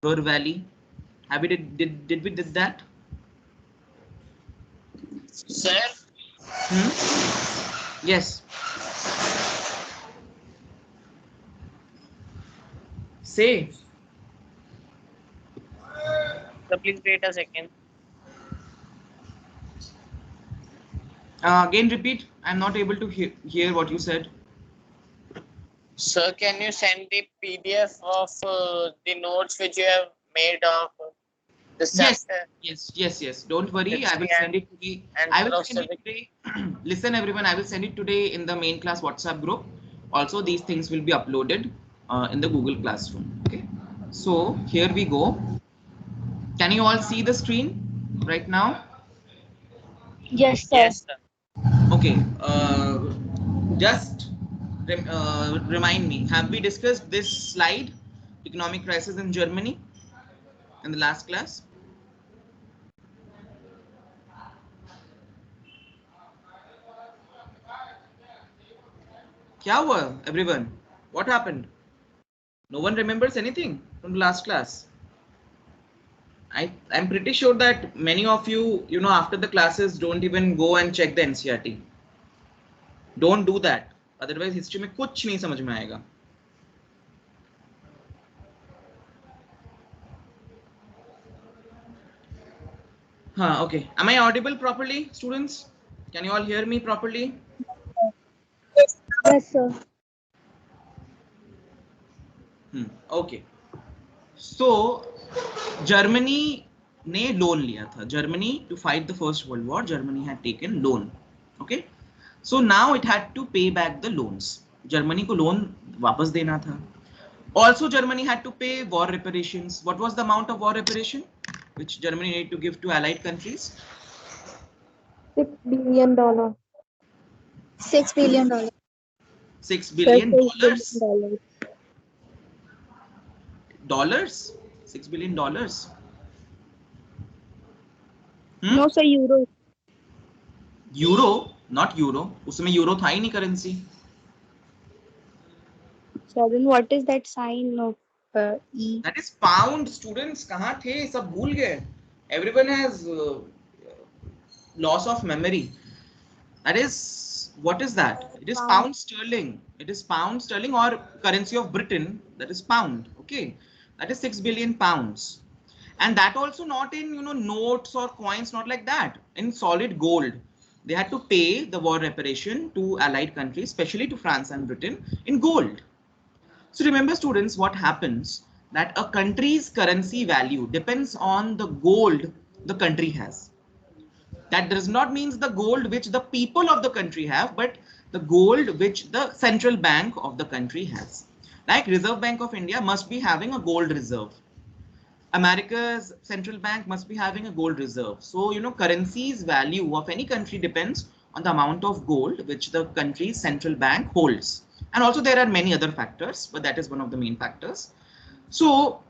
Ruhr Valley. Have we did we did that? Sir, Yes. Say. so please wait a second. Again repeat. I'm not able to hear what you said. Sir, can you send the PDF of the notes which you have made of this Yes, chapter? yes. Don't worry. I will History send it today. and I will send it philosophy. today. Listen, everyone. I will send it today in the main class WhatsApp group. Also, these things will be uploaded in the Google Classroom. Okay. So here we go. Can you all see the screen right now? Yes, sir. Yes, sir. Okay. Just remind me. Have we discussed this slide, economic crisis in Germany, in the last class? Kya hua, everyone? What happened? No one remembers anything from the last class. I'm pretty sure that many of you, after the classes, don't even go and check the NCERT. Don't do that. Otherwise, history में कुछ नहीं समझ में आएगा. Okay. Am I audible properly, students? Can you all hear me properly? Yes, sir. Okay. So, Germany ने loan लिया था. Germany, to fight the First World War, Germany had taken loan. Okay. So now it had to pay back the loans. Germany को loan वापस देना था. Also, Germany had to pay war reparations. What was the amount of war reparation which Germany needed to give to allied countries? $6 billion. $6 billion. $6 billion. $6 Dollars? $6 billion. No, sir, euro. Euro, not euro. उसमें euro था ही नहीं currency. So then what is that sign of E? That is pound. Students कहाँ थे? सब भूल गए. Everyone has loss of memory. That is, what is that? It is pound sterling. It is pound sterling or currency of Britain. That is pound. Okay, that is 6 billion pounds, and that also not in notes or coins, not like that. In solid gold, they had to pay the war reparation to allied countries, especially to France and Britain, in gold. So remember, students, what happens that a country's currency value depends on the gold the country has. That does not mean the gold which the people of the country have, but the gold which the central bank of the country has. Like Reserve Bank of India must be having a gold reserve. America's central bank must be having a gold reserve. So, currency's value of any country depends on the amount of gold which the country's central bank holds. And also there are many other factors, but that is one of the main factors. So,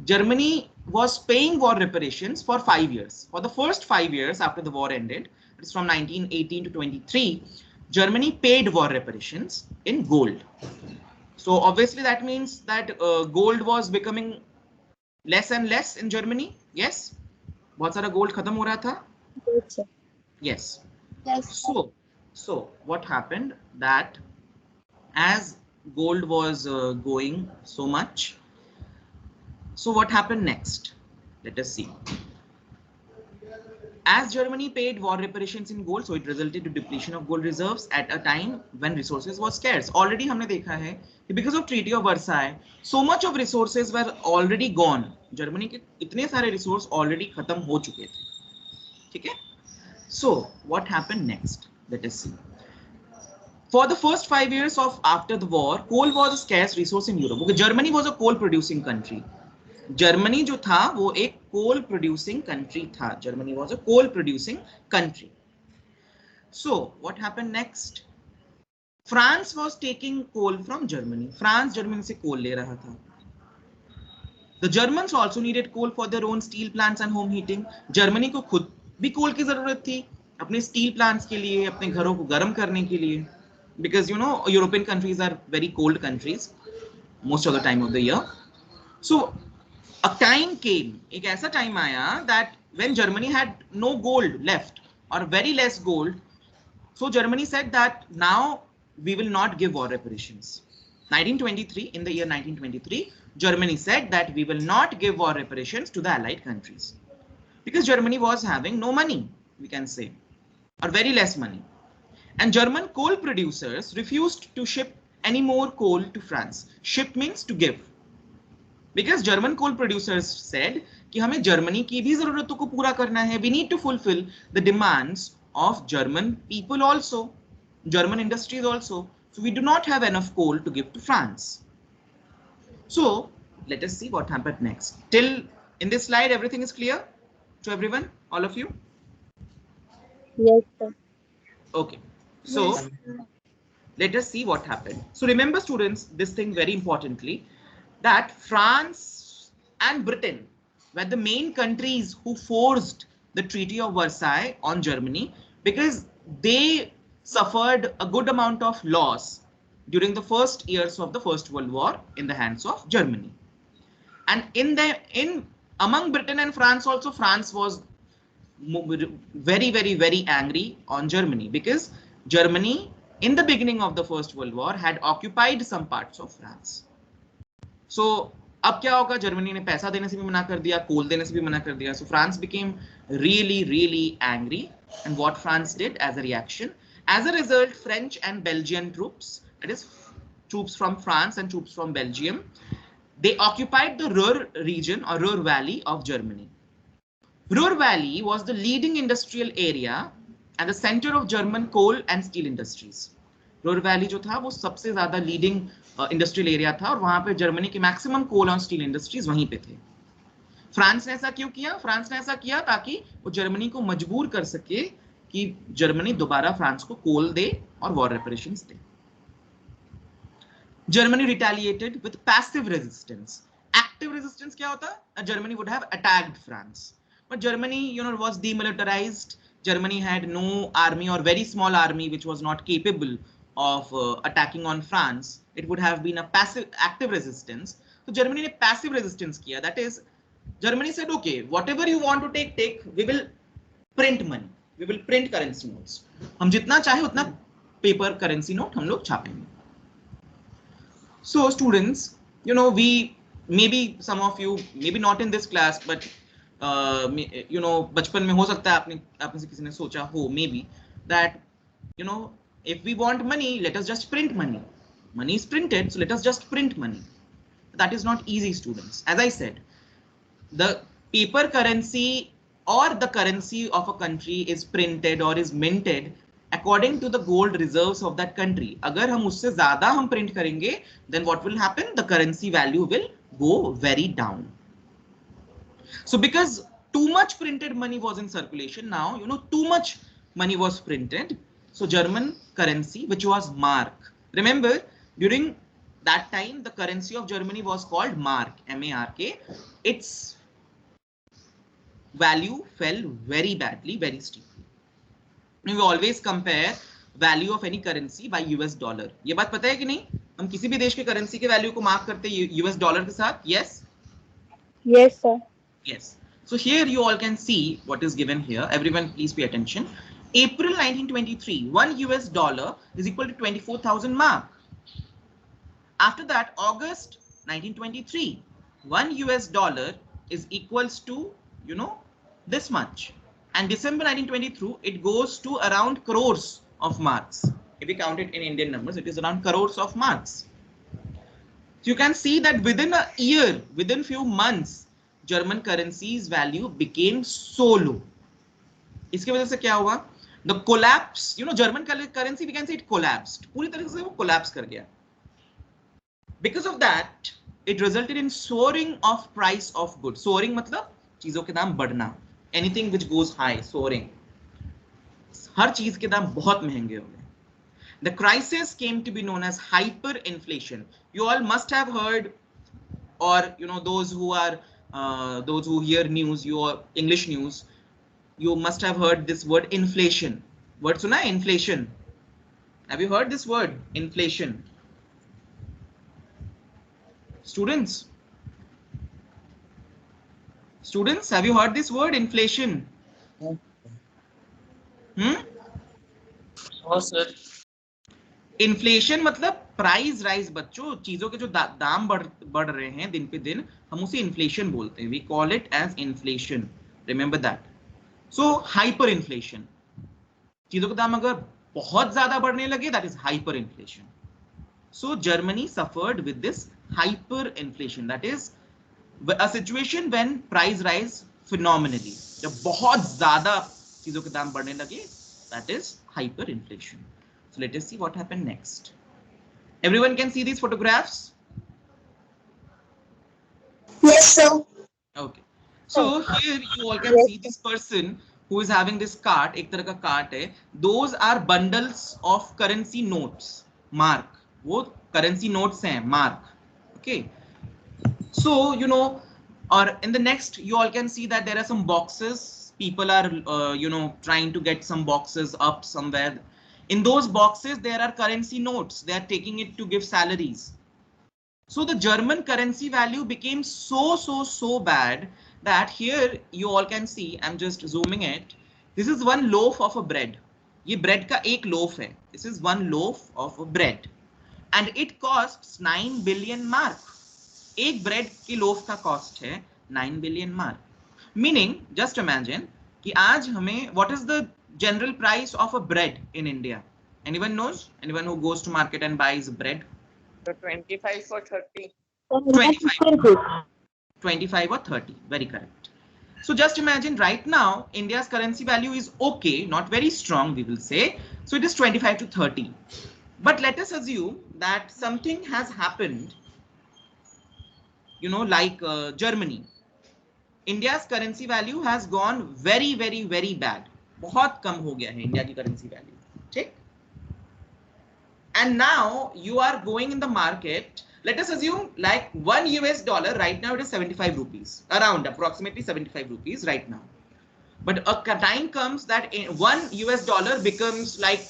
Germany was paying war reparations for 5 years. For the first 5 years after the war ended, it's from 1918 to 23, Germany paid war reparations in gold. So obviously that means that gold was becoming less and less in Germany. Yes? बहुत सारा gold खत्म हो रहा था? Yes, sir. Yes. Yes. So what happened that as gold was going so much, so what happened next? Let us see. As Germany paid war reparations in gold, so it resulted to depletion of gold reserves at a time when resources were scarce. Already हमने देखा है कि because of Treaty of Versailles, so much of resources were already gone. Germany के इतने सारे resource already खत्म हो चुके थे. ठीक है? So what happened next? Let us see. For the first 5 years of after the war, coal was a scarce resource in Europe. Okay, Germany was a coal producing country. Germany जो था वो एक कोल प्रोड्यूसिंग कंट्री था. Germany was a coal producing country. So what happened next? France was taking coal from Germany. France Germany से coal ले रहा था. The Germans also needed coal for their own steel plants and home heating. Germany को खुद भी कोल की जरूरत थी अपने स्टील प्लांट्स के लिए, अपने घरों को गर्म करने के लिए, because European countries are very cold countries most of the time of the year. So a time came, एक ऐसा time आया that when Germany had no gold left or very less gold, so Germany said that now we will not give war reparations. 1923, in the year 1923, Germany said that we will not give war reparations to the Allied countries because Germany was having no money, we can say, or very less money. And German coal producers refused to ship any more coal to France. Ship means to give. Because German coal producers said कि हमें Germany की भी जरूरतों को पूरा करना है. We need to fulfill the demands of German people also, German industries also. So we do not have enough coal to give to France. So let us see what happened next. Till in this slide, everything is clear to everyone, all of you? Yes, sir. Okay. So let us see what happened. So remember, students, this thing very importantly, that France and Britain were the main countries who forced the Treaty of Versailles on Germany because they suffered a good amount of loss during the first years of the First World War in the hands of Germany. And among Britain and France also, France was very, very, very angry on Germany because Germany in the beginning of the First World War had occupied some parts of France. So अब क्या होगा, Germany ने पैसा देने से भी मना कर दिया, कोल देने से भी मना कर दिया. So France became really, really angry. And what France did as a reaction, as a result, French and Belgian troops, that is troops from France and troops from Belgium, they occupied the Ruhr region or Ruhr Valley of Germany. Ruhr Valley was the leading industrial area and the center of German coal and steel industries. Ruhr Valley जो था वो सबसे ज़्यादा leading industrial area था और वहाँ पे Germany की maximum coal and steel industries वहीं पे थे. फ्रांस ने ऐसा क्यों किया? फ्रांस ने ऐसा किया ताकि वो जर्मनी को मजबूर कर सके कि जर्मनी दोबारा फ्रांस को कोल दे और war reparations they. Germany retaliated with passive resistance. Active resistance क्या होता? Germany would have attacked France. But Germany, was demilitarized. Germany had no army or very small army which was not capable of attacking on France. It would have been a active resistance. So Germany ने passive resistance किया. That is, Germany said, okay, whatever you want to take. We will print money. We will print currency notes. हम जितना चाहे उतना paper currency note हम लोग छापेंगे. So students, we maybe some of you, maybe not in this class, but बचपन में हो सकता है आपने से किसी ने सोचा हो maybe that if we want money, let us just print money. Money is printed, so let us just print money. That is not easy, students. As I said, the paper currency or the currency of a country is printed or is minted according to the gold reserves of that country. अगर हम उससे ज़्यादा हम print करेंगे, then what will happen? The currency value will go very down. So because too much printed money was in circulation now, too much money was printed. So German currency, which was mark. Remember, during that time, the currency of Germany was called mark, M-A-R-K. Its value fell very badly, very steeply. We always compare value of any currency by US dollar. ये बात पता है कि नहीं? हम किसी भी देश के currency के value को mark करते हैं US dollar के साथ. Yes? Yes, sir. Yes. So here you all can see what is given here. Everyone please pay attention. April 1923, $1 is equal to 24,000 mark. After that, August 1923, $1 is equals to, this much. And December 1922, it goes to around crores of marks. If we count it in Indian numbers, it is around crores of marks. So you can see that within a year, within few months, German currency's value became so low. इसकी वजह से क्या हुआ? The collapse, German currency, we can say it collapsed. पूरी तरह से वो collapse कर गया. Because of that, it resulted in soaring of price of goods. Soaring मतलब चीजों के दाम बढ़ना. Anything which goes high, soaring. हर चीज के दाम बहुत महंगे हो गए. The crisis came to be known as hyperinflation. You all must have heard, or those who hear news, your English news, you must have heard this word inflation. Word suna hai? Inflation. Have you heard this word? Inflation. Students, Students, have you heard this word inflation? Oh, sir. Inflation मतलब price rise बच्चों, चीजों के जो दाम बढ़ रहे हैं दिन पे दिन, हम उसे इन्फ्लेशन बोलते हैं. We call it as inflation. Remember that. So hyper inflation, चीजों के दाम अगर बहुत ज्यादा बढ़ने लगे, that is hyper inflation. So Germany suffered with this hyper inflation, that is a situation when price rise phenomenally. जब बहुत ज्यादा चीजों के दाम बढ़ने लगे, that is hyperinflation. So let us see what happened next. Everyone can see these photographs? Yes, sir. Okay. So here you all can see this person who is having this cart. एक तरह का cart है. Those are bundles of currency notes. Mark. वो currency notes हैं, mark. Okay. So, you know, or in the next, you all can see that there are some boxes. People are, trying to get some boxes up somewhere. In those boxes, there are currency notes. They are taking it to give salaries. So the German currency value became so bad that here you all can see, I'm just zooming it. This is one loaf of a bread. ये bread का एक loaf है. This is one loaf of a bread. And it costs 9 billion mark. एक bread की loaf का cost है 9 billion mark. Meaning just imagine कि आज हमें what is the general price of a bread in India? Anyone knows? Anyone who goes to market and buys bread? 25 or 30. 25 or 30. Very correct. So just imagine right now India's currency value is okay, not very strong, we will say. So it is 25 to 30. But let us assume that something has happened, like Germany. India's currency value has gone very bad. बहुत कम हो गया है India की currency value. ठीक? And now you are going in the market. Let us assume like $1 right now it is 75 rupees, around approximately 75 rupees right now. But a time comes that $1 becomes like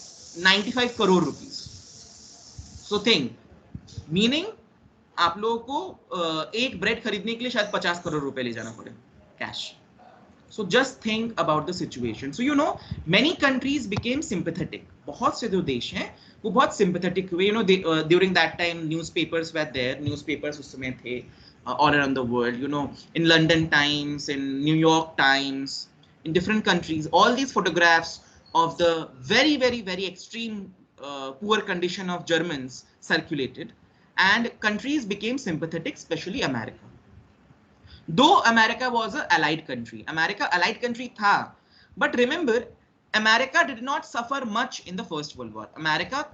95 crore rupees. So think, meaning आप लोगों को एक bread खरीदने के लिए शायद 50 करोड़ रुपए ले जाना पड़े cash. So just think about the situation. So many countries became sympathetic. बहुत से जो देश हैं वो बहुत सिंपैथेटिक हुए. During that time newspapers were there. Newspapers उस समय थे all around the world, in London Times, in New York Times, in different countries. All these photographs of the very extreme poor condition of Germans circulated. And countries became sympathetic, especially America. Though America was an allied country. America allied country tha. But remember, America did not suffer much in the First World War. America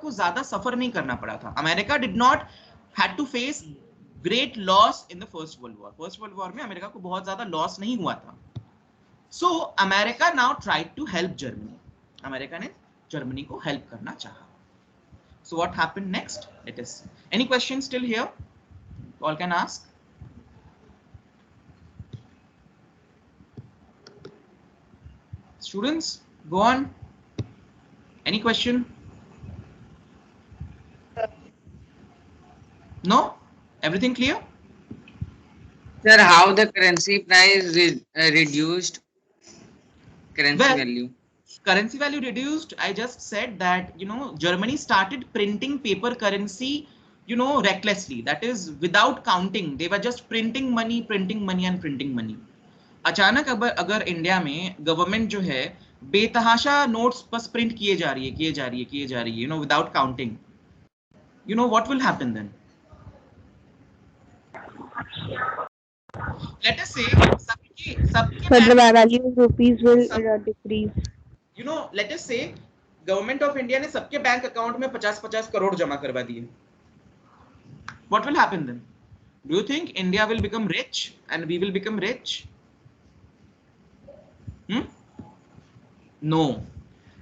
को ज़्यादा suffer नहीं करना पड़ा था. America did not had to face great loss in the First World War. First World War में America को बहुत ज़्यादा loss नहीं हुआ था. So America now tried to help Germany. America ने जर्मनी को help करना चाहा. So what happened next? Let us see. Any questions still here? All can ask. Students, go on. Any question? No? Everything clear? Sir, how the currency price reduced? Currency value. Currency value reduced. I just said that Germany started printing paper currency recklessly. That is without counting. They were just printing money and printing money. अचानक अगर India में government जो है बेतहाशा notes बस print किए जा रही है without counting, what will happen then? Let us say the value of rupees will decrease. Let us say government of India ने सबके बैंक अकाउंट में 50 करोड़ जमा करवा दिए. What will happen then? Do you think India will become rich and we will become rich? No.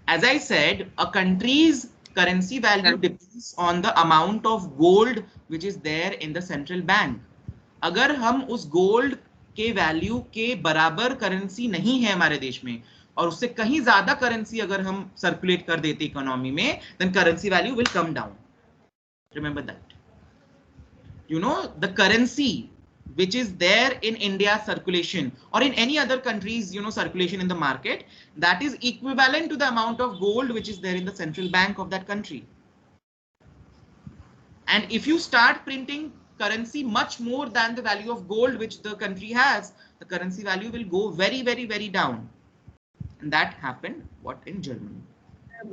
As I said, a country's currency value depends on the amount of gold which is there in the central bank. अगर हम उस gold के value के बराबर currency नहीं है हमारे देश में और उससे कहीं ज्यादा करेंसी अगर हम सर्कुलेट कर देते इकोनॉमी में, then currency value will come down. Remember that. The currency which is there in India circulation or in any other countries, circulation in the market, that is equivalent to the amount of gold which is there in the central bank of that country. And if you start printing currency much more than the value of gold which the country has, the currency value will go very, very, very down. And that happened in Germany.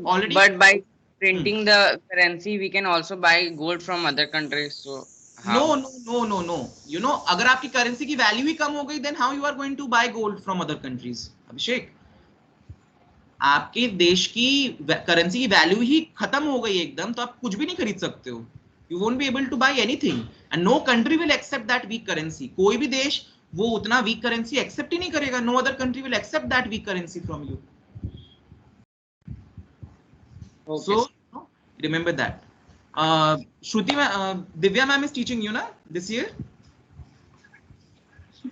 Already. But by printing the currency, we can also buy gold from other countries. So how? No. अगर आपकी currency की value ही कम हो गई, then how you are going to buy gold from other countries? अभिषेक, आपके देश की currency की value ही खत्म हो गई एकदम, तो आप कुछ भी नहीं खरीद सकते हो. You won't be able to buy anything, and no country will accept that weak currency. कोई भी देश वो उतना weak currency accept ही नहीं करेगा. No other country will accept that weak currency from you. Okay. So remember that. Shruti, Divya ma'am is teaching you na this year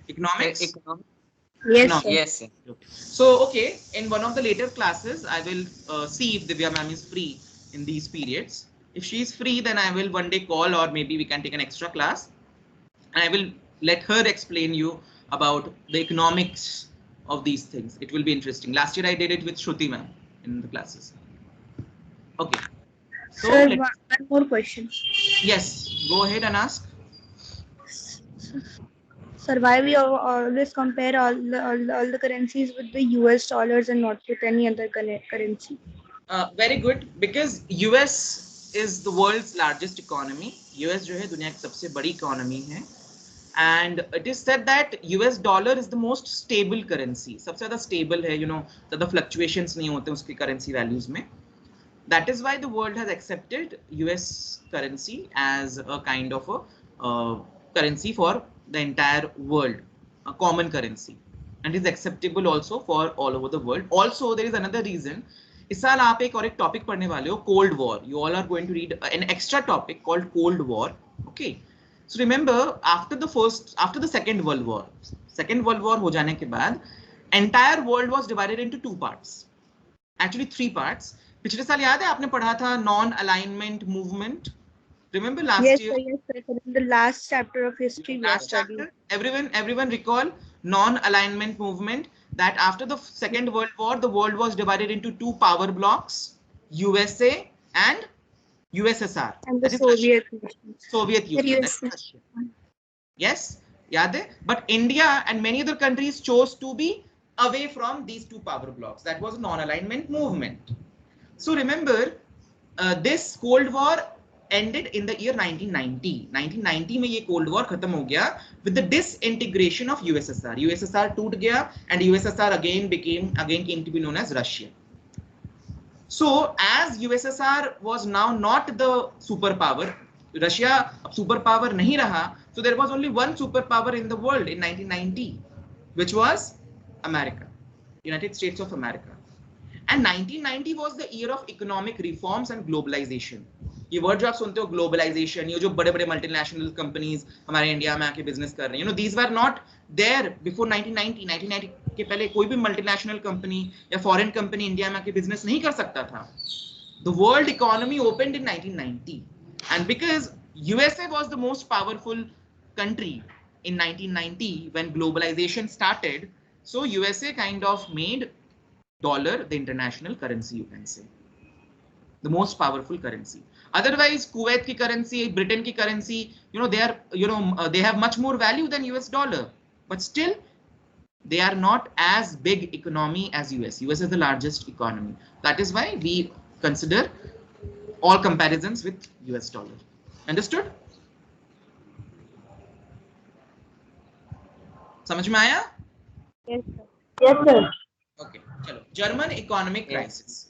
economics. Yes, No. sir. Yes, sir. So okay, in one of the later classes, I will see if Divya ma'am is free in these periods. If she is free, then I will one day call, or maybe we can take an extra class, and I will let her explain you about the economics of these things. It will be interesting. Last year I did it with Shruti ma'am in the classes. Okay. So Sir, one more question. yes, go ahead and ask. Sir, why we always compare all the currencies with the US dollars and not with any other currency? Very good, because US is the world's largest economy. US जो है दुनिया की सबसे बड़ी economy है, and it is said that US dollar is the most stable currency. सबसे ज़्यादा stable है, ज़्यादा fluctuations नहीं होते उसकी currency values में. That is why the world has accepted US currency as a kind of a currency for the entire world, a common currency, and is acceptable also for all over the world. Also, there is another reason. इस साल आप एक और एक topic पढ़ने वाले हो, Cold War. You all are going to read an extra topic called Cold War. Okay. So remember, after the Second World War हो जाने के बाद, entire world was divided into two parts. Actually, three parts. पिछले साल याद है आपने पढ़ा था non-alignment movement. Remember last year? Yes, sir. In the last chapter of history, last chapter, everyone recall non-alignment movement, that after the Second World War, the world was divided into two power blocks, USA and USSR. And the Soviet Union. That's Russia. Yes, yaad hai? But India and many other countries chose to be away from these two power blocks. That was a non-alignment movement. So remember, this Cold War ended in the year 1990. 1990 में ये Cold War खत्म हो गया with the disintegration of USSR. USSR टूट गया and USSR again came to be known as Russia. So as USSR was now not the superpower, Russia superpower नहीं रहा, so there was only one superpower in the world in 1990, which was America, United States of America. And 1990 was the year of economic reforms and globalization. ये word जो आप सुनते हो, globalisation, ये जो बड़े बड़े मल्टीनेशनल कंपनीज हमारे इंडिया में आके बिजनेस कर रही हैं, these were not there before 1990. 1990 के पहले कोई भी मल्टीनेशनल कंपनी या फॉरेन कंपनी इंडिया में आके बिजनेस नहीं कर सकता था. The world economy opened in 1990, and because USA was the most powerful country in 1990 when globalization started, so USA kind of made dollar the international currency, you can say, the most powerful currency. Otherwise, Kuwait ki currency, Britain ki currency, they are, they have much more value than US dollar, but still they are not as big economy as US. US is the largest economy. That is why we consider all comparisons with US dollar. Understood? समझ में आया? Yes, sir. Yes, sir. Okay, chalo. German economic crisis.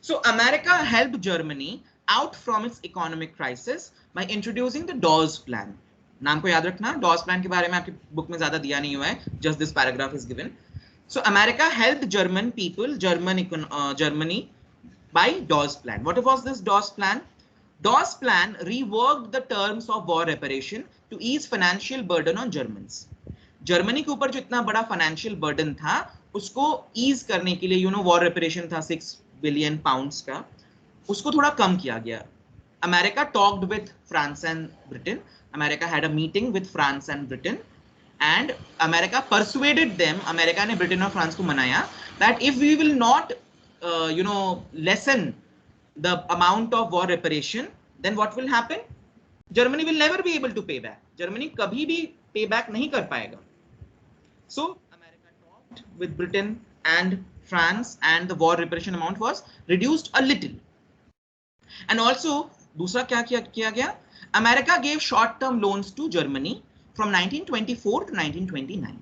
So America helped Germany out from its economic crisis by introducing the Dawes Plan. नाम को याद रखना, Dawes Plan के बारे में आपकी बुक में ज्यादा दिया नहीं हुआ है, just this paragraph is given. So America helped German people, Germany by Dawes Plan. What was this Dawes Plan? Dawes Plan reworked the terms of war reparation to ease financial burden on Germans. Germany के ऊपर जो इतना बड़ा financial burden था, उसको ease करने के लिए वॉर रेपरेशन था 6 बिलियन पाउंड्स का, उसको थोड़ा कम किया गया. America talked with France and Britain. America had a meeting with France and Britain and America persuaded them, America ने ब्रिटेन और फ्रांस को मनाया that if we will not lessen the amount of war reparation, then what will happen? Germany will never be able to pay back. Germany कभी भी pay back नहीं कर पाएगा. So America talked with Britain and France, and the war reparation amount was reduced a little. And also दूसरा क्या किया गया? America gave short-term loans to Germany from 1924 to 1929.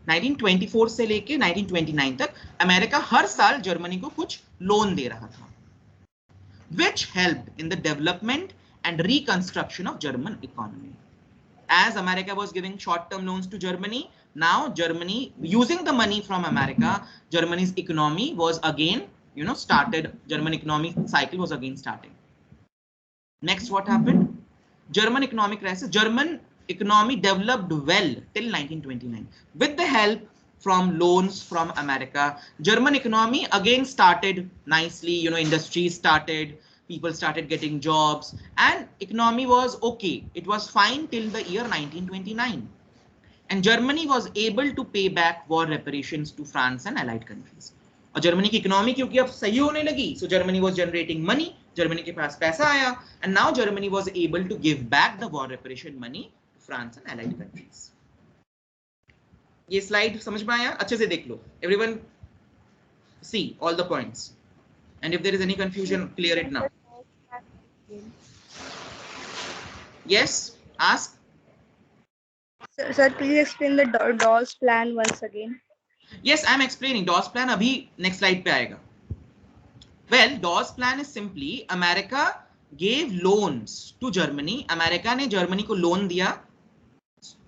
1924 से लेके 1929 तक अमेरिका हर साल जर्मनी को कुछ लोन दे रहा था, which helped in the development and reconstruction of German economy. As America was giving short-term loans to Germany, now Germany, using the money from America, Germany's economy was again, started. German economic cycle was again starting. Next, what happened? German economic crisis. German economy developed well till 1929 with the help from loans from America. German economy again started nicely. Industries started, people started getting jobs, and economy was okay. It was fine till the year 1929, and Germany was able to pay back war reparations to France and allied countries. और Germany की economy क्योंकि अब सही होने लगी, so Germany was generating money, Germany के पास पैसा आया, and now Germany was able to give back the war reparation money to France and allied countries. ये स्लाइड समझ में आया? अच्छे से देख लो. Everyone see all the points, and if there is any confusion, clear it now. Yes, ask. Sir, please explain the Dawes plan once again. Yes, I am explaining. Dawes plan अभी next slide पे आएगा. Well, Dawes plan is simply America gave loans to Germany. America ने Germany को loan दिया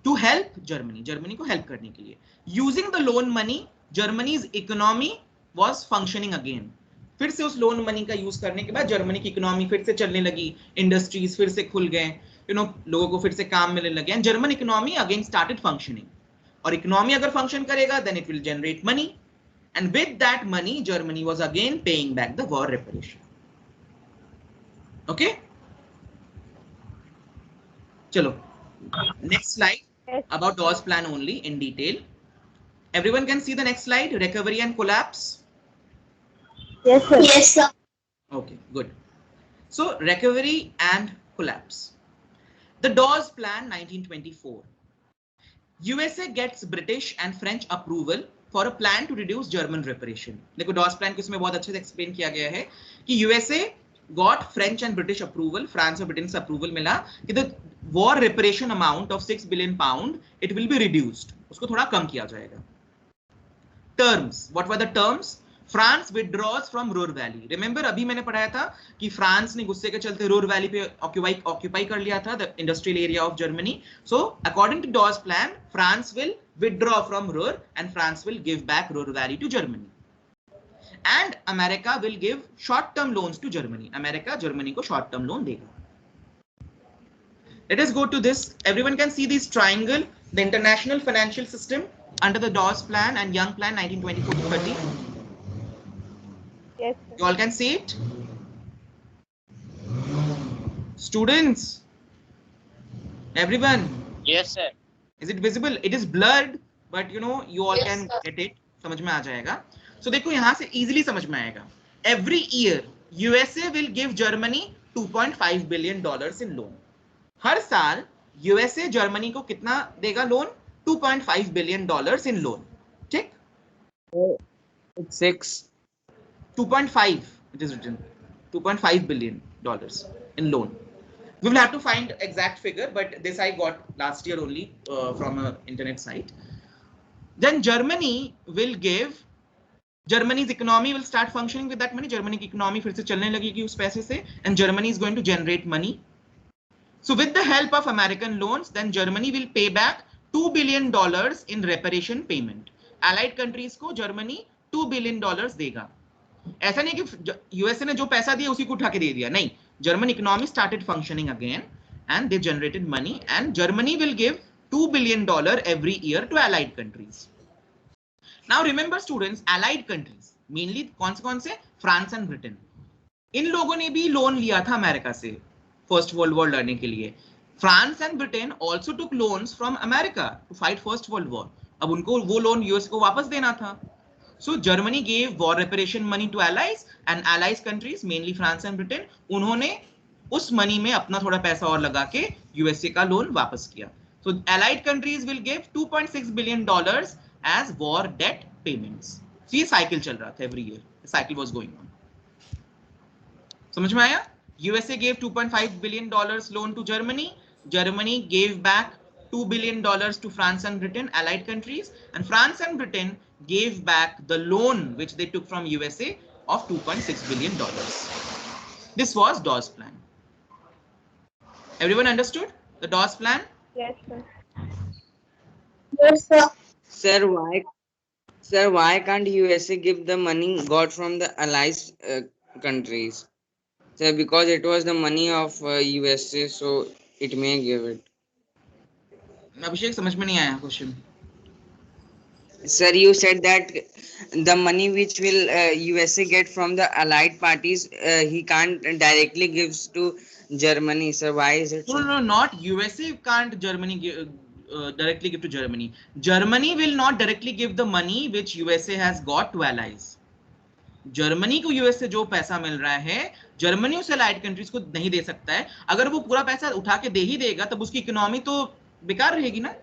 to help Germany. Germany को help करने के लिए. Using the loan money, Germany's economy was functioning again. फिर से उस लोन मनी का यूज करने के बाद जर्मनी की इकोनॉमी फिर से चलने लगी, इंडस्ट्रीज फिर से खुल गए, लोगों को फिर से काम मिलने लगे, and German economy again started functioning. और इकोनॉमी अगर फंक्शन करेगा then it will generate money, and with that money Germany was again paying back the war reparation. Okay, चलो next slide about Dawes plan only in detail. Everyone can see the next slide, recovery and collapse. Yes, sir. Yes, sir. Okay, good. So recovery and collapse. The Dawes Plan 1924. USA gets British and French approval for a plan to reduce German reparation. देखो Dawes Plan को इसमें बहुत अच्छे से explain किया गया है कि USA got French and British approval, France और ब्रिटेन से अप्रूवल मिला कि the war reparation amount of 6 billion pound it will be reduced. उसको थोड़ा कम किया जाएगा. Terms. What were the terms? France withdraws from Ruhr valley. Remember अभी मैंने पढ़ाया था कि फ्रांस ने गुस्से के चलते रूर वैली पे ऑक्यूपाई कर लिया था, the industrial area of Germany. So according to Dawes plan France will withdraw from Ruhr and France will give back Ruhr valley to Germany, and America will give short term loans to Germany. America Germany को short term loan देगा. Let us go to this. Everyone can see this triangle, the international financial system under the Dawes plan and Young plan 1924 to 30. Yes, sir. You all can see it? Students, everyone, Yes, sir. is it visible? It is blurred, but you all Yes, can sir. get it. समझ में आ जाएगा. So देखो यहाँ से easily समझ में आएगा. Every year, USA will give Germany $2.5 billion in loan. हर साल USA जर्मनी को कितना देगा लोन? $2.5 billion in loan. ठीक? It's 6. 2.5, it is written, $2.5 billion in loan. We will have to find exact figure, but this I got last year only from an internet site. Then Germany will give, Germany's economy will start functioning with that money. Germany की economy फिर से चलने लगेगी उस पैसे से, and Germany is going to generate money. So with the help of American loans, then Germany will pay back $2 billion in reparation payment. Allied countries को Germany $2 billion देगा. ऐसा नहीं कि यूएसए ने जो पैसा दिया उसी को उठा के दे दिया, नहीं. German economy started functioning again and they generated money, and Germany will give $2 billion every year to allied countries. Now remember students, allied countries mainly कौन से? France and Britain. इन लोगों ने भी लोन लिया था अमेरिका से फर्स्ट वर्ल्ड वॉर लड़ने के लिए. France and Britain also took loans from America to fight First World War. अब उनको वो लोन यूएस को वापस देना था. So Germany gave war reparation money to allies, and allies countries, mainly France and Britain, उन्होंने उस मनी में अपना थोड़ा पैसा और लगा के यूएसए का लोन वापस किया. So allied countries will give $2.6 billion as war debt payments. So ये साइकिल चल रहा था every year. The cycle was going on. समझ में आया? USA gave $2.5 billion loan to Germany. Germany gave back $2 billion to France and Britain, allied countries, and France and Britain gave back the loan which they took from USA of $2.6 billion. This was Dawes Plan. Everyone understood the Dawes Plan? Yes, sir. Yes, sir. Sir, why can't USA give the money got from the allies countries? Sir, because it was the money of USA, so it may give it. अभिषेक समझ में नहीं आया question. Sir, you said that the money which will USA get from the allied parties, he can't directly gives to Germany. Sir, why is it? No, not USA can't Germany give, directly give to Germany. Germany will not directly give the money which USA has got to allies. Germany को US से जो पैसा मिल रहा है, Germany उस allied countries को नहीं दे सकता है. अगर वो पूरा पैसा उठा के दे ही देगा तब उसकी इकोनॉमी तो बेकार रहेगी ना.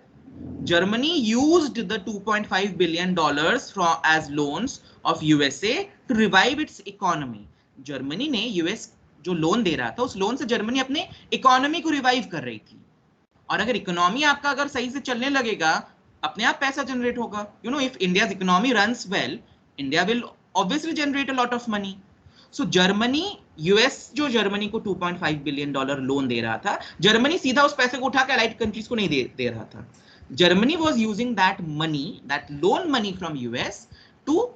Germany used the $2.5 billion as loans of USA to revive its economy. Germany ने यूएस जो लोन दे रहा था, उस लोन से जर्मनी अपने इकोनॉमी को रिवाइव कर रही थी. और अगर इकोनॉमी आपका अगर सही से चलने लगेगा, अपने आप पैसा जनरेट होगा. You know, if India's economy runs well, India will obviously generate a lot of money. So Germany, US जो जर्मनी को $2.5 billion लोन दे रहा था, जर्मनी सीधा उस पैसे को उठा के allied countries को नहीं दे रहा था. Germany was using that money, that loan money from US to,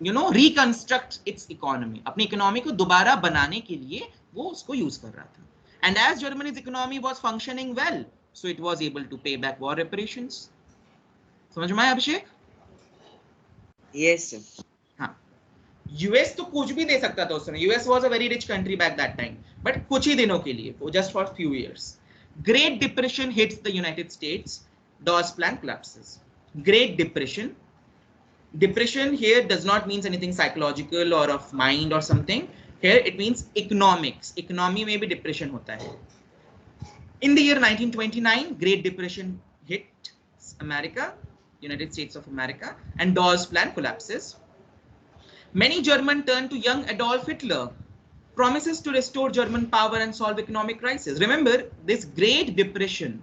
you know, reconstruct its economy. अपनी इकोनॉमी को दोबारा बनाने के लिए वो उसको यूज कर रहा था. And as Germany's economy was functioning well, so it was able to pay back war reparations. समझ में आया अभिषेक? Yes, sir. यूएस तो कुछ भी दे सकता था उस समय. US was a very rich country back that time, but कुछ ही दिनों के लिए, just for few years. Great depression hits the United states. Dawes Plan collapses. Great Depression. Depression here does not mean anything psychological or of mind or something. Here it means economics. Economy में भी depression होता है. In the year 1929, Great Depression hit America, United States of America, and Dawes Plan collapses. Many Germans turned to young Adolf Hitler. Promises to restore German power and solve economic crisis. Remember, this Great Depression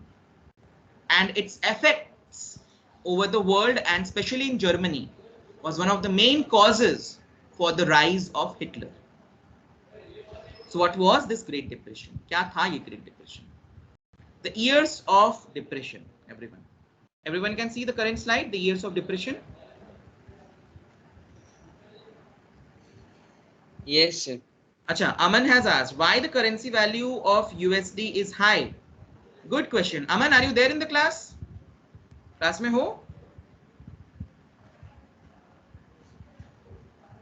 and its effects over the world, and especially in Germany, was one of the main causes for the rise of Hitler. So what was this Great Depression? क्या था ये Great Depression? The years of depression, everyone. Everyone can see the current slide, the years of depression. Yes, sir. Acha, Aman has asked why the currency value of USD is high. Good question. Aman, are you there in the class? Class में हो?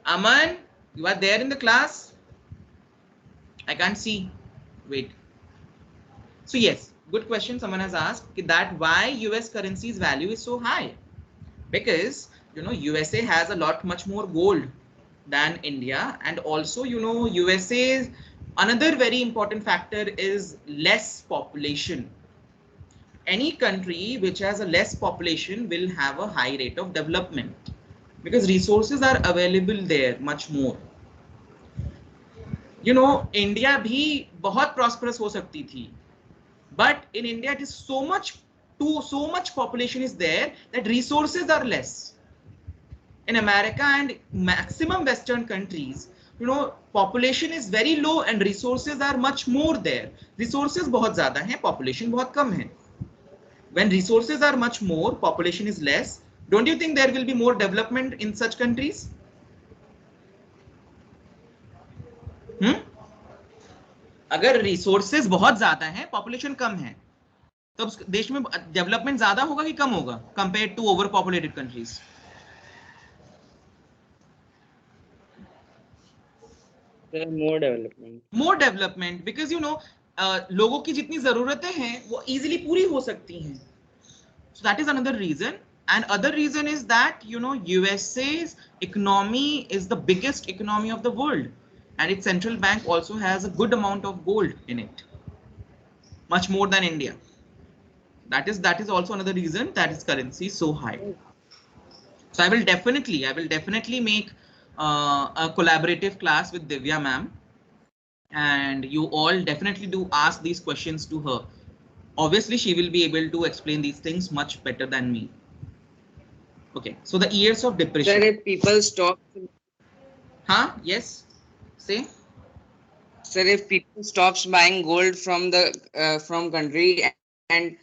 Aman, you are there in the class? I can't see. Wait. So yes, good question. Someone has asked that why US currency's value is so high. Because, you know, USA has a lot much more gold than India, and also, you know, USA's another very important factor is less population. Any country which has a less population will have a high rate of development because resources are available there much more. You know, India भी बहुत prosperous हो सकती थी, but in India it is so much population is there that resources are less. In America and maximum Western countries, you know, population is very low and resources are much more there. Resources बहुत ज़्यादा हैं, population बहुत कम है. When resources are much more, population is less. Don't you think there will be more development in such countries? अगर resources बहुत ज़्यादा हैं, population कम है, तो उस देश में development ज़्यादा होगा कि कम होगा compared to overpopulated countries? More development. More development, because, you know, लोगों की जितनी जरूरतें हैं वो इजीली पूरी हो सकती हैं. So that is another reason. And other reason is that, you know, USA's economy is the biggest economy of the world, and its central bank also has a good amount of gold in it, much more than India. That is also another reason that its currency is so high. So I will definitely make a collaborative class with Divya ma'am, and you all definitely do ask these questions to her. Obviously, she will be able to explain these things much better than me. Okay, so the years of Sir, depression. if people stop, Huh? Yes. Say. sir, if people stops buying gold from the from country and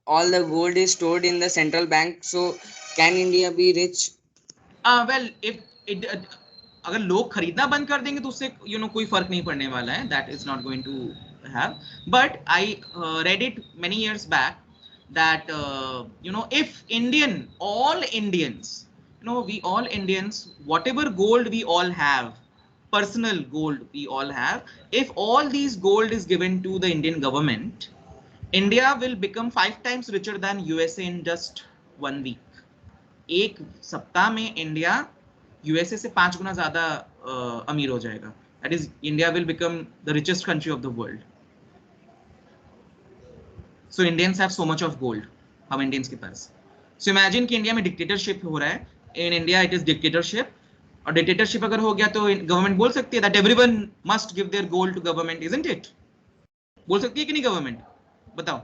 all the gold is stored in the central bank, so can India be rich? Well, if it अगर लोग खरीदना बंद कर देंगे तो उससे कोई फर्क नहीं पड़ने वाला है. That is not going to have. But I read it many years back that if all Indians, we all Indians, whatever gold we all have, personal gold we all have, if all these gold is given to the Indian government, India will become 5 times richer than USA in just 1 week. एक सप्ताह में India USA से 5 गुना ज्यादा अमीर हो जाएगा. That is India will become the richest country of the world. So Indians have so much of gold. हम Indians के पास. सो इमेजिन कि इंडिया में डिक्टेटरशिप हो रहा है. In India it is dictatorship, और डिक्टेटरशिप अगर हो गया तो गवर्नमेंट बोल सकती है that everyone must give their gold to government, isn't it? बोल सकती है कि नहीं गवर्नमेंट? बताओ.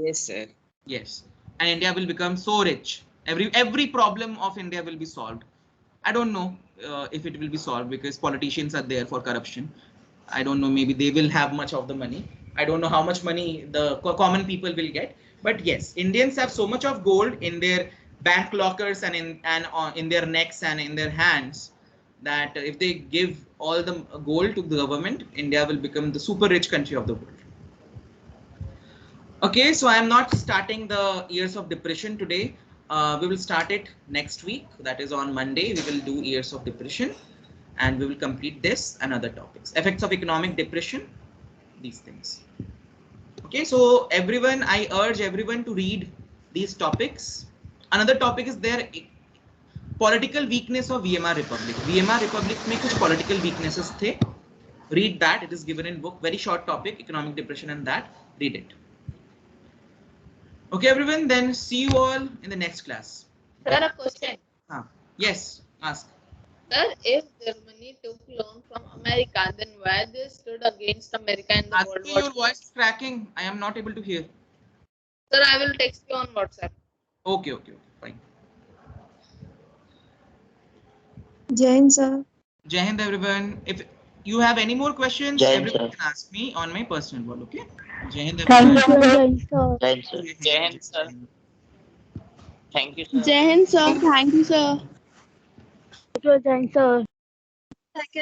Yes, sir. Yes, and India will become so rich. Every problem of India will be solved. I don't know if it will be solved because politicians are there for corruption. I don't know. Maybe they will have much of the money. I don't know how much money the common people will get. But yes, Indians have so much of gold in their bank lockers and in their necks and in their hands that if they give all the gold to the government, India will become the super rich country of the world. Okay, so I am not starting the years of depression today. We will start it next week. That is on Monday. We will do years of depression, and we will complete this and other topics. Effects of economic depression, these things. Okay, so everyone, I urge everyone to read these topics. Another topic is there, political weakness of Weimar Republic. Weimar Republic में कुछ political weaknesses थे. Read that. It is given in book. Very short topic, economic depression and that. Read it. Okay, everyone, then see you all in the next class. Sir, a question. Yes, ask. Sir, if Germany took loan from America, then why they stood against America in the World Asking, War your II? voice is cracking. I am not able to hear. Sir, I will text you on WhatsApp. Okay, fine. Jai Hind, sir. Jai Hind, everyone. If you have any more questions, Jai Hind, everyone sir. can ask me on my personal wall, okay? Jai Hind, Thank everyone. you, Jai Hind, sir. Jai sir. Jai Hind, sir. Thank you, sir. Jai Hind, sir. Thank you, sir. Jai Hind, sir.